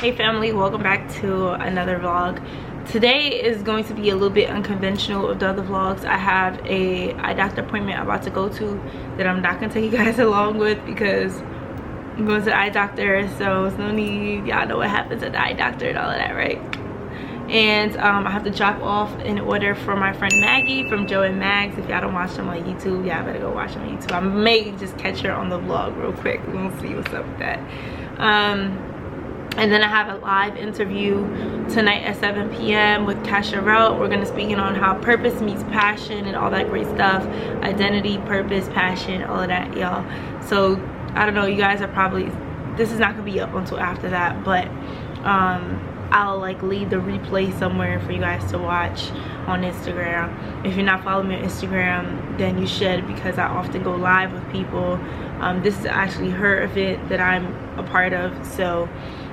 Hey family, welcome back to another vlog. Today is going to be a little bit unconventional of the other vlogs. I have a eye doctor appointment I'm about to go to that I'm not gonna take you guys along with because I'm going to the eye doctor, so it's no need. Y'all know what happens at the eye doctor and all of that, right? And I have to drop off an order for my friend Maggie from Joe and Mags. If y'all don't watch them on YouTube, y'all better go watch them on YouTube. I may just catch her on the vlog real quick. We'll see what's up with that. And then I have a live interview tonight at 7 p.m. with Kasharel. We're going to speak on how purpose meets passion and all that great stuff. Identity, purpose, passion, all of that, y'all. So, I don't know, you guys are probably, this is not going to be up until after that, but I'll like leave the replay somewhere for you guys to watch on Instagram. If you're not following me on Instagram, then you should, because I often go live with people. This is actually her event that I'm a part of, so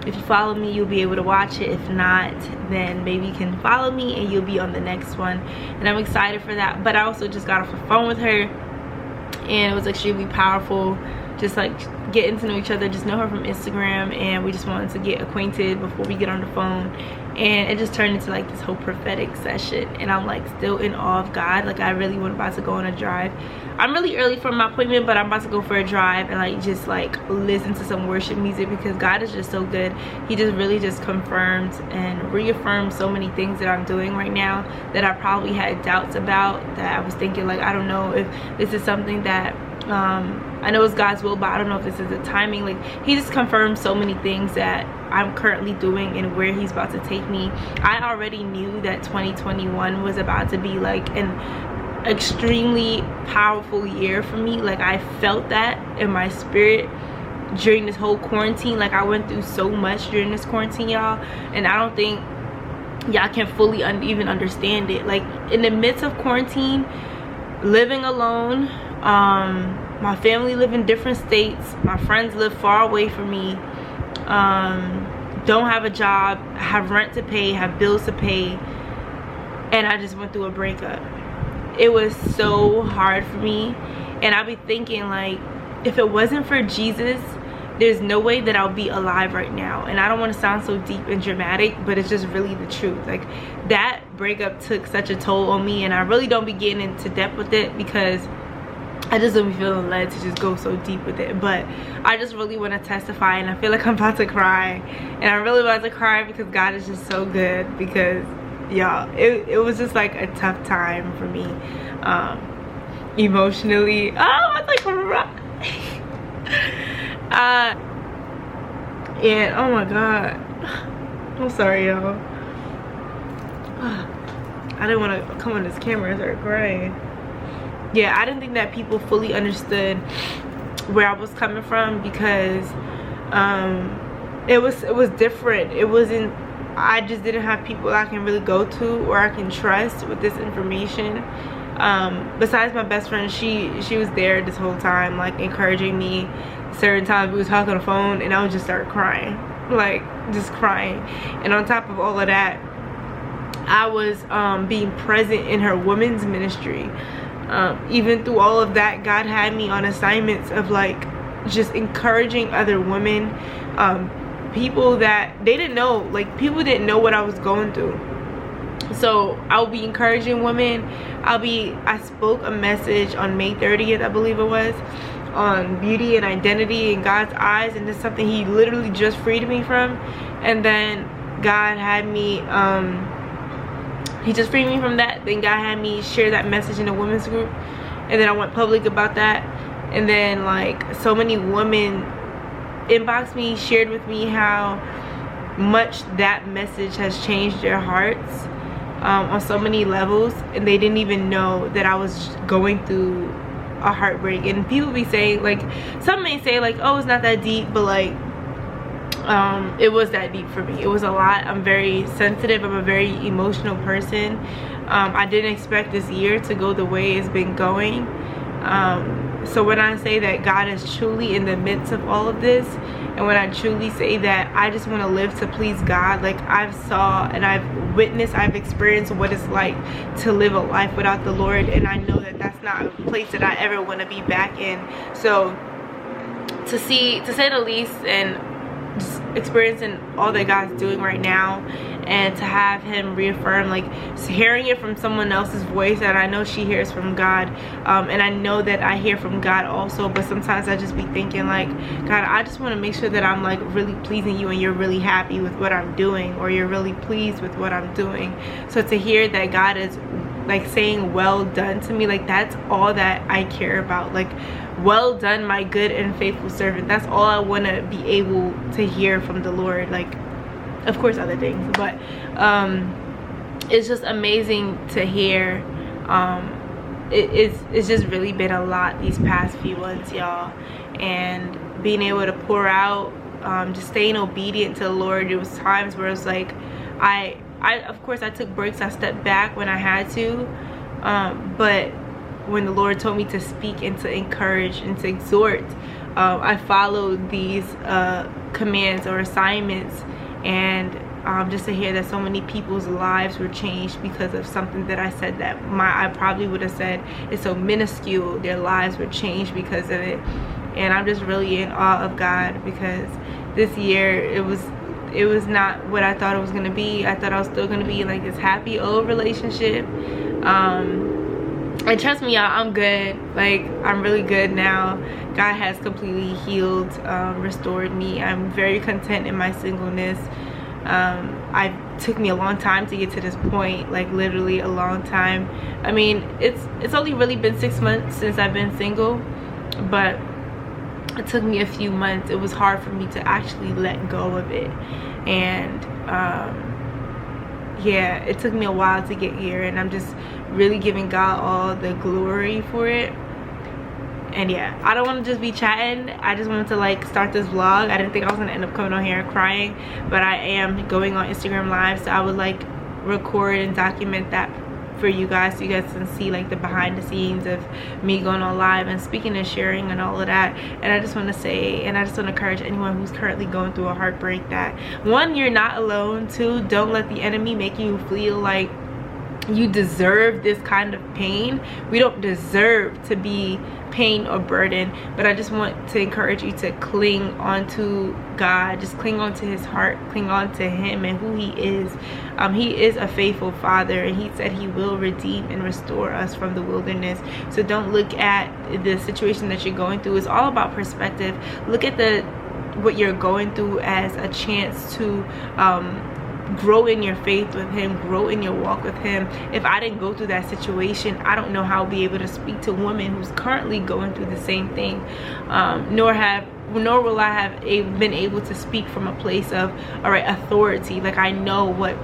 if you follow me, you'll be able to watch it. If not, then maybe you can follow me and you'll be on the next one. And I'm excited for that. But I also just got off the phone with her and it was extremely powerful. Just like getting to know each other, just know her from Instagram, and we just wanted to get acquainted before we get on the phone. And it just turned into like this whole prophetic session, and I'm like still in awe of God. Like I really was about to go on a drive. I'm really early for my appointment, but I'm about to go for a drive and like just like listen to some worship music, because God is just so good. He just really just confirmed and reaffirmed so many things that I'm doing right now that I probably had doubts about, that I was thinking like, I don't know if this is something that I know it's God's will, but I don't know if this is the timing. Like he just confirmed so many things that I'm currently doing and where he's about to take me. I already knew that 2021 was about to be like an extremely powerful year for me. Like I felt that in my spirit during this whole quarantine. Like I went through so much during this quarantine, y'all, and I don't think y'all can fully even understand it. Like in the midst of quarantine, living alone, my family live in different states, my friends live far away from me, don't have a job, have rent to pay, have bills to pay, and I just went through a breakup. It was so hard for me, and I'll be thinking like, if it wasn't for Jesus, there's no way that I'll be alive right now. And I don't want to sound so deep and dramatic, but it's just really the truth. Like that breakup took such a toll on me, and I really don't be getting into depth with it because I just don't be feeling led to just go so deep with it. But I just really want to testify, and I feel like I'm about to cry, and I'm really about to cry because God is just so good. Because y'all, it was just like a tough time for me emotionally. Oh, I was like and oh my God, I'm sorry y'all. I didn't want to come on this camera and start crying. Yeah, I didn't think that people fully understood where I was coming from, because it was different. It wasn't, I just didn't have people I can really go to or I can trust with this information. Besides my best friend, she was there this whole time, like encouraging me. Certain times we would talk on the phone and I would just start crying, like just crying. And on top of all of that, I was being present in her women's ministry. Even through all of that, God had me on assignments of like just encouraging other women, people that they didn't know, like people didn't know what I was going through. So I'll be encouraging women. I spoke a message on May 30th, I believe it was, on beauty and identity in God's eyes, and it's something he literally just freed me from. And then God had me he just freed me from that. Then God had me share that message in a women's group, and then I went public about that. And then like so many women inboxed me, shared with me how much that message has changed their hearts on so many levels, and they didn't even know that I was going through a heartbreak. And people be saying, like, some may say like, oh, it's not that deep, but like it was that deep for me. It was a lot. I'm very sensitive. I'm a very emotional person. I didn't expect this year to go the way it's been going. So when I say that God is truly in the midst of all of this, and when I truly say that I just want to live to please God, like I've saw and I've witnessed, I've experienced what it's like to live a life without the Lord, and I know that that's not a place that I ever want to be back in. So to say the least, and just experiencing all that God's doing right now, and to have him reaffirm, like hearing it from someone else's voice that I know she hears from God, and I know that I hear from God also. But sometimes I just be thinking like, God, I just want to make sure that I'm like really pleasing you and you're really happy with what I'm doing, or you're really pleased with what I'm doing. So to hear that God is like saying well done to me, like that's all that I care about. Like, well done, my good and faithful servant. That's all I want to be able to hear from the Lord. Like, of course other things, but it's just amazing to hear. It's just really been a lot these past few months, y'all, and being able to pour out, just staying obedient to the Lord. There was times where it's like I of course I took breaks, I stepped back when I had to, but when the Lord told me to speak and to encourage and to exhort, I followed these commands or assignments. And just to hear that so many people's lives were changed because of something that I said that I probably would have said is so minuscule, their lives were changed because of it. And I'm just really in awe of God, because this year it was not what I thought it was gonna be. I thought I was still gonna be in like this happy old relationship, and trust me, y'all, I'm good. Like, I'm really good now. God has completely healed, restored me. I'm very content in my singleness. It took me a long time to get to this point, like literally a long time. I mean, it's only really been 6 months since I've been single, but it took me a few months. It was hard for me to actually let go of it, and yeah, it took me a while to get here, and I'm just really giving God all the glory for it. And yeah, I don't want to just be chatting. I just wanted to like start this vlog. I didn't think I was gonna end up coming on here crying, but I am going on Instagram Live, so I would like record and document that for you guys, so you guys can see like the behind the scenes of me going on live and speaking and sharing and all of that. And I just want to say, and I just want to encourage anyone who's currently going through a heartbreak, that one, you're not alone. Two, don't let the enemy make you feel like you deserve this kind of pain. We don't deserve to be pain or burden, but I just want to encourage you to cling onto God. Just cling onto his heart, cling on to him and who he is. He is a faithful father, and he said he will redeem and restore us from the wilderness. So don't look at the situation that you're going through. It's all about perspective. Look at what you're going through as a chance to grow in your faith with him, grow in your walk with him. If I didn't go through that situation, I don't know how I'll be able to speak to a woman who's currently going through the same thing, nor will I have been able to speak from a place of, all right, authority. Like, I know what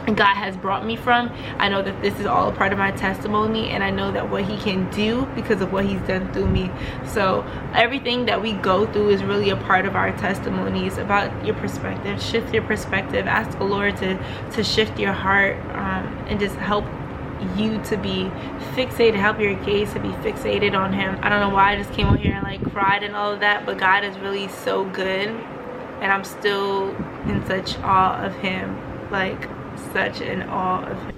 God has brought me from. I know that this is all a part of my testimony, and I know that what he can do because of what he's done through me. So everything that we go through is really a part of our testimony. It's about your perspective. Shift your perspective. Ask the Lord to shift your heart, and just help you to be fixated, help your gaze to be fixated on him. I don't know why I just came on here and like cried and all of that, but God is really so good, and I'm still in such awe of him. Like, such in awe of him.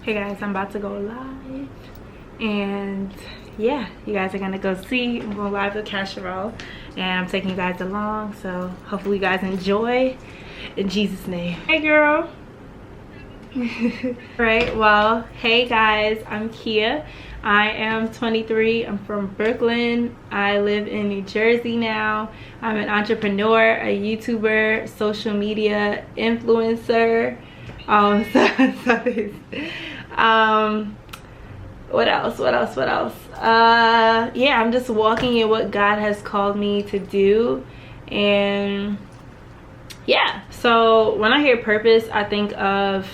Hey guys, I'm about to go live, and yeah, you guys are gonna go see. I'm going live with Casserole, and I'm taking you guys along, so hopefully you guys enjoy, in Jesus' name. Hey girl. Right, well, hey guys, I'm Kia. I am 23. I'm from Brooklyn. I live in New Jersey now. I'm an entrepreneur, a YouTuber, social media influencer. What else? Yeah, I'm just walking in what God has called me to do. And yeah, so when I hear purpose, I think of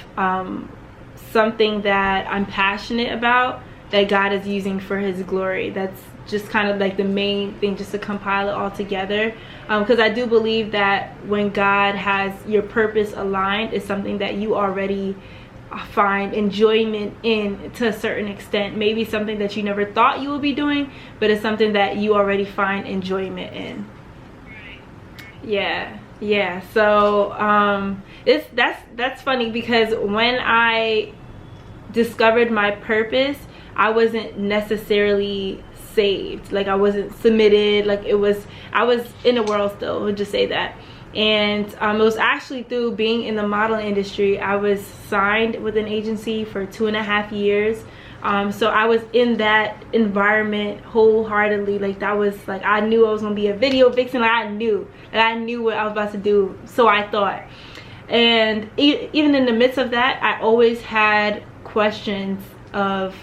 something that I'm passionate about, that God is using for his glory. That's just kind of like the main thing, just to compile it all together, because I do believe that when God has your purpose aligned, it's something that you already find enjoyment in to a certain extent. Maybe something that you never thought you would be doing, but it's something that you already find enjoyment in. Yeah, Yeah, so that's funny because when I discovered my purpose, I wasn't necessarily saved. Like I wasn't submitted. Like I was in the world still, we'll just say that. And it was actually through being in the modeling industry. I was signed with an agency for 2.5 years. So I was in that environment wholeheartedly. Like that was like, I knew I was gonna be a video vixen. Like I knew what I was about to do, so I thought. And even in the midst of that, I always had questions of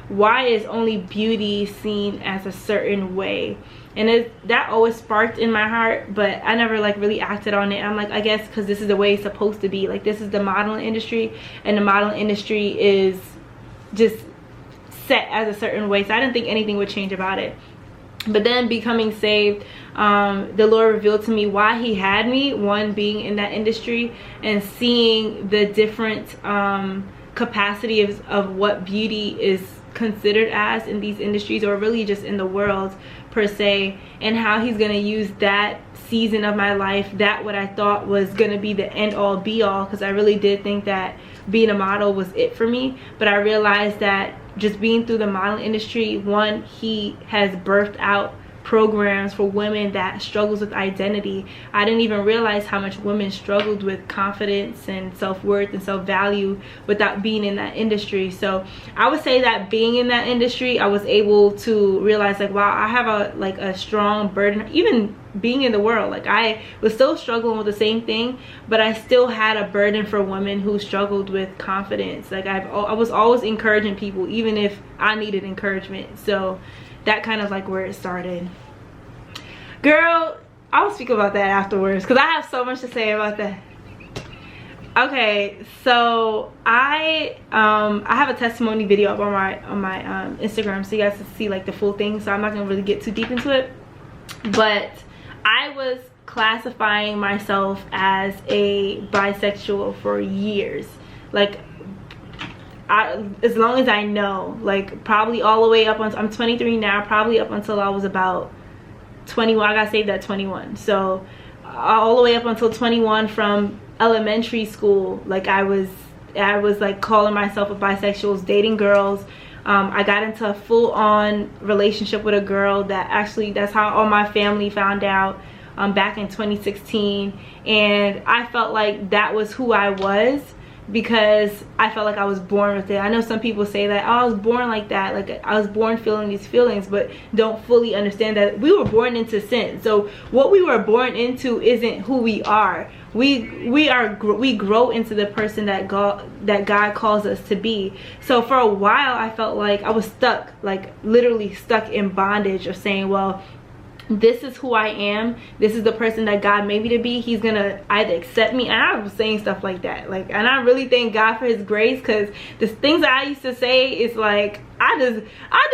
why is only beauty seen as a certain way. And that always sparked in my heart, but I never like really acted on it. I'm like, I guess because this is the way it's supposed to be. Like this is the modeling industry, and the modeling industry is just set as a certain way, so I didn't think anything would change about it. But then becoming saved, the Lord revealed to me why he had me, one, being in that industry and seeing the different capacity of what beauty is considered as in these industries, or really just in the world per se, and how he's going to use that season of my life, that what I thought was going to be the end all be all, because I really did think that being a model was it for me. But I realized that just being through the modeling industry, one, he has birthed out programs for women that struggles with identity. I didn't even realize how much women struggled with confidence and self-worth and self-value without being in that industry. So I would say that being in that industry, I was able to realize like, wow, I have a strong burden. Even being in the world, like I was still struggling with the same thing, but I still had a burden for women who struggled with confidence. Like I was always encouraging people, even if I needed encouragement. So that kind of like where it started. Girl, I'll speak about that afterwards because I have so much to say about that. Okay, so I have a testimony video up on my Instagram, so you guys can see like the full thing. So I'm not gonna really get too deep into it, but I was classifying myself as a bisexual for years, like as long as I know, like probably all the way up until I'm 23 now, probably up until I was about 21. I got saved at 21, so all the way up until 21. From elementary school, like I was like calling myself a bisexual, was dating girls. I got into a full-on relationship with a girl that actually, that's how all my family found out back in 2016, and I felt like that was who I was because I felt like I was born with it. I know some people say that, oh, I was born like that, like I was born feeling these feelings, but don't fully understand that we were born into sin. So what we were born into isn't who we are. We grow into the person that God calls us to be. So for a while I felt like I was stuck, like literally stuck in bondage of saying, well, this is who I am, this is the person that God made me to be. He's gonna either accept me, and I was saying stuff like that, like, and I really thank God for his grace, because the things that I used to say is like, I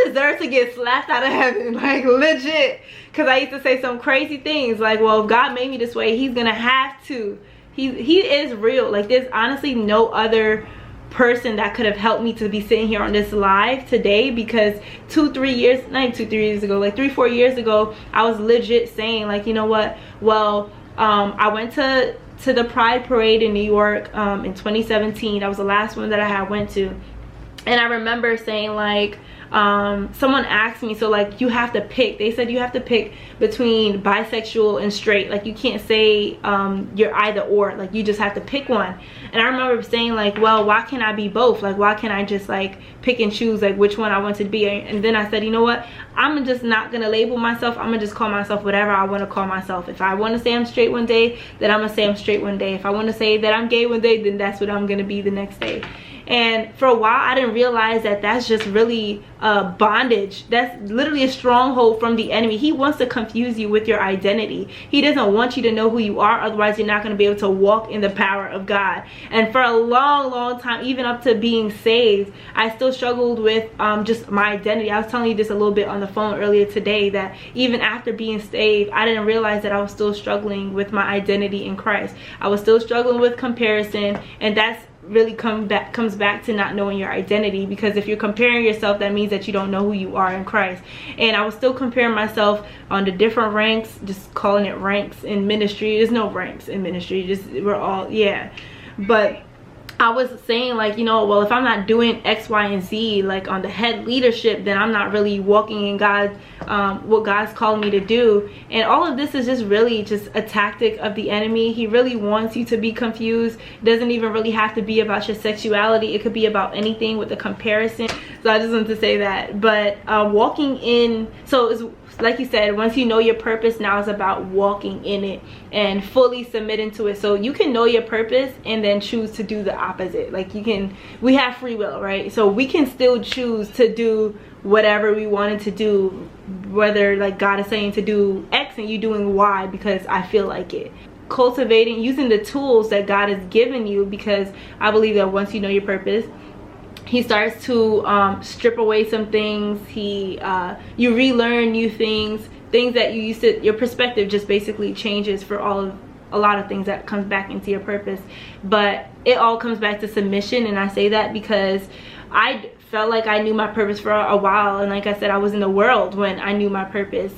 deserve to get slapped out of heaven, like legit, because I used to say some crazy things like, well, if God made me this way, he's gonna have to, he is real. Like there's honestly no other person that could have helped me to be sitting here on this live today, because 2-3 years, not 2-3 years ago, like 3-4 years ago, I was legit saying like, you know what, well, I went to the Pride Parade in New York in 2017. That was the last one that I had went to, and I remember saying like, someone asked me, so like you have to pick, they said you have to pick between bisexual and straight, like you can't say you're either or, like you just have to pick one. And I remember saying like, well, why can't I be both? Like why can't I just like pick and choose like which one I want to be? And then I said, you know what, I'm just not gonna label myself, I'm gonna just call myself whatever I want to call myself. If I want to say I'm straight one day, then I'm gonna say I'm straight one day. If I want to say that I'm gay one day, then that's what I'm gonna be the next day. And for a while I didn't realize that that's just really bondage. That's literally a stronghold from the enemy. He wants to confuse you with your identity. He doesn't want you to know who you are, otherwise you're not going to be able to walk in the power of God. And for a long time, even up to being saved, I still struggled with just my identity. I was telling you this a little bit on the phone earlier today, that even after being saved, I didn't realize that I was still struggling with my identity in Christ. I was still struggling with comparison, and that's really comes back to not knowing your identity, because if you're comparing yourself, that means that you don't know who you are in Christ. And I was still comparing myself on the different ranks, just calling it ranks in ministry. There's no ranks in ministry, just we're all, yeah. But I was saying, like, you know, well, if I'm not doing X, Y, and Z, like on the head leadership, then I'm not really walking in God, what God's calling me to do. And all of this is just really just a tactic of the enemy. He really wants you to be confused. It doesn't even really have to be about your sexuality. It could be about anything with a comparison. So I just wanted to say that. But walking in, so it's like you said, once you know your purpose, now it's about walking in it and fully submitting to it. So you can know your purpose and then choose to do the opposite. Like we have free will, right? So we can still choose to do whatever we wanted to do, whether like God is saying to do X and you doing Y because I feel like it. Cultivating, using the tools that God has given you, because I believe that once you know your purpose, he starts to strip away some things. You relearn new things that you used to, your perspective just basically changes for a lot of things that comes back into your purpose. But it all comes back to submission. And I say that because I felt like I knew my purpose for a while, and like I said, I was in the world when I knew my purpose,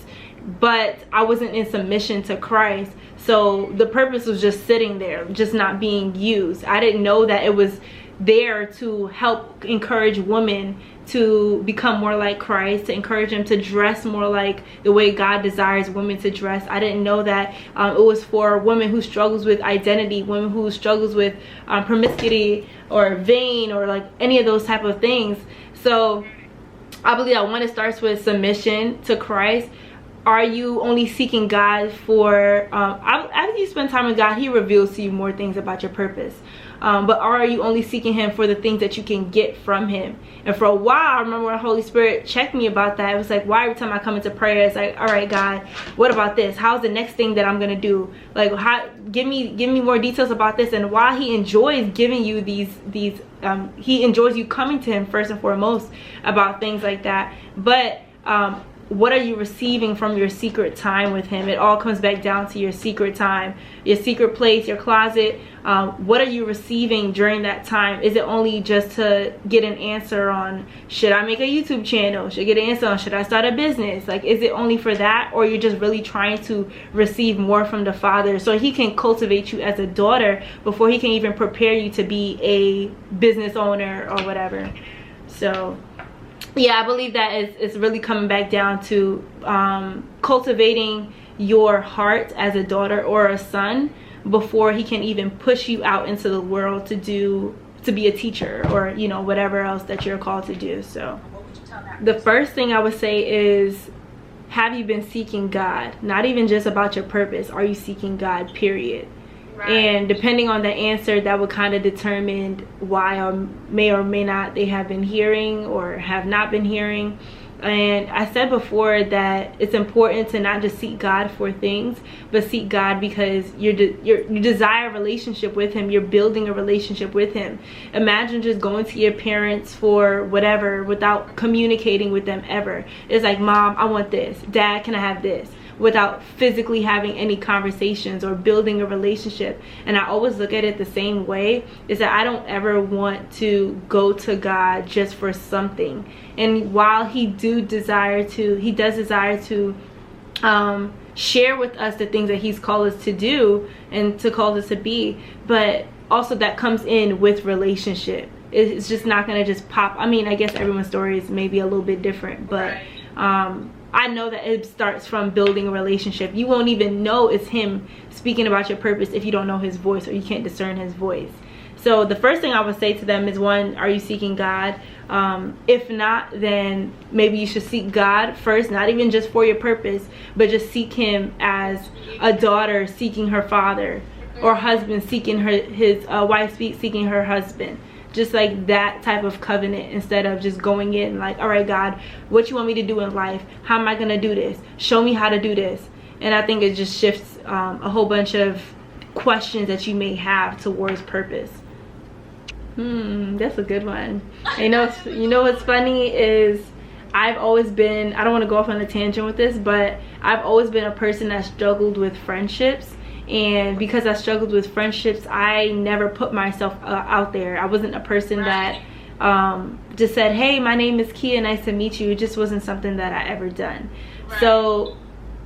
but I wasn't in submission to Christ. So the purpose was just sitting there, just not being used. I didn't know that it was there to help encourage women to become more like Christ, to encourage them to dress more like the way God desires women to dress. I didn't know that it was for women who struggles with identity, women who struggles with promiscuity or vain or like any of those type of things. So I believe that one, it starts with submission to Christ. Are you only seeking God for after you spend time with God, he reveals to you more things about your purpose. But are you only seeking him for the things that you can get from him? And for a while, I remember when Holy Spirit checked me about that. It was like, why every time I come into prayer, it's like, all right, God, what about this? How's the next thing that I'm gonna do? Like, give me more details about this. And while he enjoys giving you these he enjoys you coming to him first and foremost about things like that. But what are you receiving from your secret time with him? It all comes back down to your secret time, your secret place, your closet. What are you receiving during that time? Is it only just to get an answer on, should I make a YouTube channel? Should I get an answer on, should I start a business? Like, is it only for that? Or you're just really trying to receive more from the Father so he can cultivate you as a daughter before he can even prepare you to be a business owner or whatever? So yeah, I believe that it's really coming back down to cultivating your heart as a daughter or a son before he can even push you out into the world to be a teacher or, you know, whatever else that you're called to do. So the first thing I would say is, have you been seeking God? Not even just about your purpose. Are you seeking God, period? Right. And depending on the answer, that would kind of determine why or may not they have been hearing or have not been hearing. And I said before that it's important to not just seek God for things, but seek God because you desire a relationship with him. You're building a relationship with him. Imagine just going to your parents for whatever without communicating with them ever. It's like, Mom, I want this. Dad, can I have this? Without physically having any conversations or building a relationship. And I always look at it the same way, is that I don't ever want to go to God just for something. And while he does desire to share with us the things that he's called us to do and to call us to be, but also that comes in with relationship. It's just not gonna just pop. I mean, I guess everyone's story is maybe a little bit different, but I know that it starts from building a relationship. You won't even know it's him speaking about your purpose if you don't know his voice or you can't discern his voice. So the first thing I would say to them is, one, are you seeking God? If not, then maybe you should seek God first, not even just for your purpose, but just seek him as a daughter seeking her father, or husband seeking his wife seeking her husband. Just like that type of covenant, instead of just going in like, all right, God, what you want me to do in life? How am I gonna do this? Show me how to do this. And I think it just shifts a whole bunch of questions that you may have towards purpose. That's a good one. You know what's funny is, I've always been, I don't want to go off on a tangent with this, but I've always been a person that struggled with friendships. And because I struggled with friendships, I never put myself out there. I wasn't a person that just said, hey, my name is Kia, nice to meet you. It just wasn't something that I ever done. So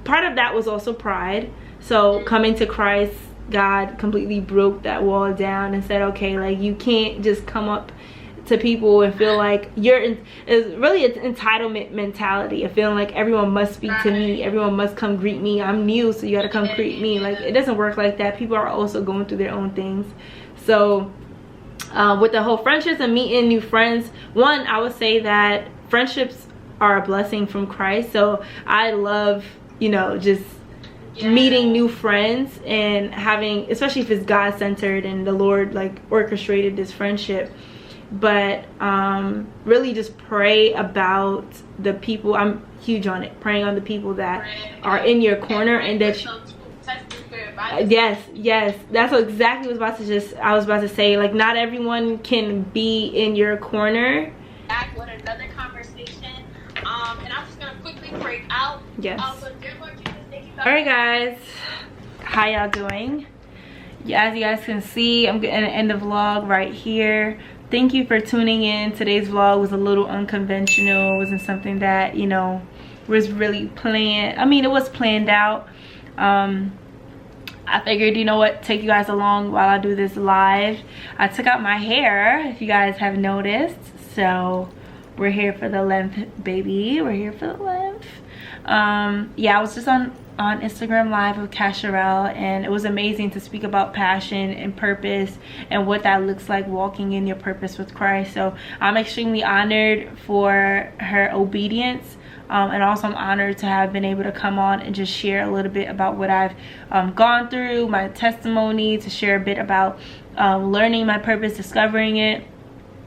part of that was also pride. So coming to Christ, God completely broke that wall down and said, okay, like, you can't just come up to people and feel like it's really an entitlement mentality of feeling like everyone must speak to me, everyone must come greet me, I'm new, so you gotta come greet me. Like, it doesn't work like that. People are also going through their own things. So with the whole friendships and meeting new friends, one, I would say that friendships are a blessing from Christ. So I love, you know, just meeting new friends and having, especially if it's God-centered and the Lord like orchestrated this friendship. But really just pray about the people. I'm huge on it, praying on the people that are in your corner, and that you, yes, that's exactly what I was about to say. Like, not everyone can be in your corner. Back with another conversation, and I'm just gonna quickly break out. Yes. All right, guys, how y'all doing? As you guys can see, I'm getting the end of the vlog right here. Thank you for tuning in. Today's vlog was a little unconventional. It wasn't something that, you know, was really planned. I mean, it was planned out. I figured, you know what, take you guys along while I do this live. I took out my hair, if you guys have noticed. So we're here for the length, baby. We're here for the length. Yeah, I was just on Instagram Live with Casherelle, and it was amazing to speak about passion and purpose and what that looks like, walking in your purpose with Christ. So I'm extremely honored for her obedience, and also I'm honored to have been able to come on and just share a little bit about what I've gone through, my testimony, to share a bit about learning my purpose, discovering it,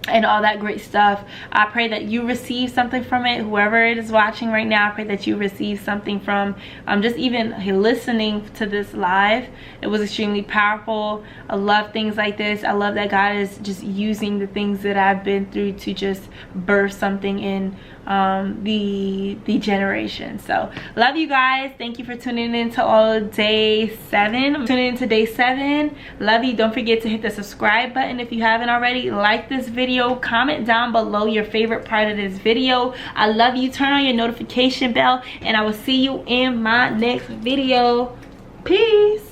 and all that great stuff. I pray that you receive something from it. Whoever it is watching right now, I pray that you receive something from just even listening to this live. It was extremely powerful. I love things like this. I love that God is just using the things that I've been through to just birth something in the generation. So love you guys. Thank you for tuning in to all day 7. I'm tuning in to day 7. Love you. Don't forget to hit the subscribe button if you haven't already. Like this video, comment down below your favorite part of this video. I love you. Turn on your notification bell, and I will see you in my next video. Peace.